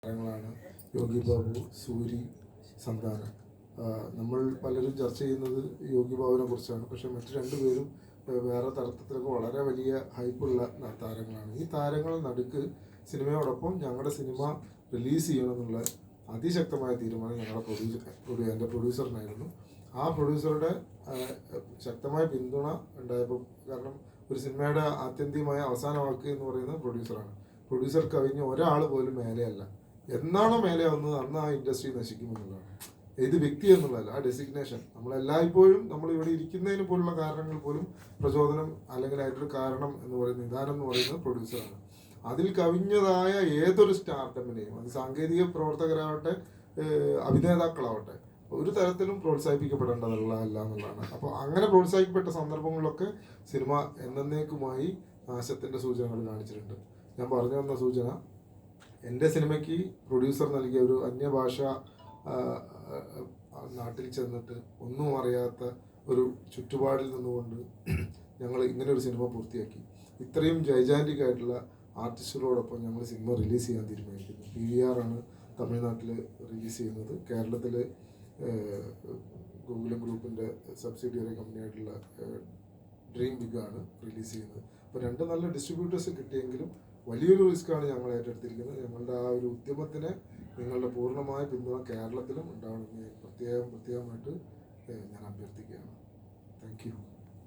താരങ്ങളാണ് യോഗി ബാബു, സൂരി, സന്താനം. നമ്മൾ പലരും ചർച്ച ചെയ്യുന്നത് യോഗി ബാബുവിനെ കുറിച്ചാണ്. പക്ഷെ മറ്റു രണ്ടുപേരും വേറെ തരത്തിലൊക്കെ വളരെ വലിയ ഹൈപ്പുള്ള താരങ്ങളാണ്. ഈ താരങ്ങൾ നടുക്ക് സിനിമയോടൊപ്പം ഞങ്ങളുടെ സിനിമ റിലീസ് ചെയ്യണമെന്നുള്ള അതിശക്തമായ തീരുമാനം ഞങ്ങളുടെ എൻ്റെ പ്രൊഡ്യൂസറിനായിരുന്നു. ആ പ്രൊഡ്യൂസറുടെ ശക്തമായ പിന്തുണ ഉണ്ടായപ്പോൾ, കാരണം ഒരു സിനിമയുടെ ആത്യന്തികമായ അവസാന വാക്ക് എന്ന് പറയുന്നത് പ്രൊഡ്യൂസറാണ്. പ്രൊഡ്യൂസർ കവിഞ്ഞ് ഒരാൾ പോലും മേലെയല്ല. എന്നാണോ മേലെയാവുന്നത് അന്ന് ആ ഇൻഡസ്ട്രി നശിക്കുമെന്നുള്ളതാണ്. ഏത് വ്യക്തി എന്നുള്ളതല്ല, ആ ഡെസിഗ്നേഷൻ. നമ്മളെല്ലായ്പ്പോഴും നമ്മൾ ഇവിടെ ഇരിക്കുന്നതിന് പോലുള്ള കാരണങ്ങൾ പോലും പ്രചോദനം അല്ലെങ്കിൽ അതിൻ്റെ കാരണം എന്ന് പറയുന്നത്, നിദാനം എന്ന് പറയുന്നത് പ്രൊഡ്യൂസറാണ്. അതിൽ കവിഞ്ഞതായ ഏതൊരു സ്റ്റാർട്ടപ്പിനെയും, അത് സാങ്കേതിക പ്രവർത്തകരാവട്ടെ അഭിനേതാക്കളാവട്ടെ, ഒരു തരത്തിലും പ്രോത്സാഹിപ്പിക്കപ്പെടേണ്ടതല്ല എന്നുള്ളതാണ്. അപ്പോൾ അങ്ങനെ പ്രോത്സാഹിക്കപ്പെട്ട സന്ദർഭങ്ങളിലൊക്കെ സിനിമ എന്നേക്കുമായി നാശത്തിൻ്റെ സൂചനകൾ കാണിച്ചിട്ടുണ്ട്. ഞാൻ പറഞ്ഞു വന്ന സൂചന, എൻ്റെ സിനിമയ്ക്ക് പ്രൊഡ്യൂസർ നൽകിയ ഒരു അന്യഭാഷ നാട്ടിൽ ചെന്നിട്ട് ഒന്നും അറിയാത്ത ഒരു ചുറ്റുപാടിൽ നിന്നുകൊണ്ട് ഞങ്ങൾ ഇങ്ങനെ ഒരു സിനിമ പൂർത്തിയാക്കി. ഇത്രയും ജൈജാൻറ്റിക് ആയിട്ടുള്ള ആർട്ടിസ്റ്റുകളോടൊപ്പം ഞങ്ങൾ സിനിമ റിലീസ് ചെയ്യാൻ തീരുമാനിക്കുന്നു. PVR ആണ് തമിഴ്നാട്ടിൽ റിലീസ് ചെയ്യുന്നത്. കേരളത്തിൽ ഗോകുലം ഗ്രൂപ്പിൻ്റെ സബ്സിഡിയറി കമ്പനിയായിട്ടുള്ള ഡ്രീം ബിഗ് ആണ് റിലീസ് ചെയ്യുന്നത്. അപ്പോൾ രണ്ട് നല്ല ഡിസ്ട്രിബ്യൂട്ടേഴ്സ് കിട്ടിയെങ്കിലും വലിയൊരു റിസ്ക്കാണ് ഞങ്ങൾ ഏറ്റെടുത്തിരിക്കുന്നത്. ഞങ്ങളുടെ ആ ഒരു ഉദ്യമത്തിന് നിങ്ങളുടെ പൂർണ്ണമായ പിന്തുണ കേരളത്തിലും ഉണ്ടാവണമെന്ന് പ്രത്യേകമായിട്ട് ഞാൻ അഭ്യർത്ഥിക്കുകയാണ്. Thank you.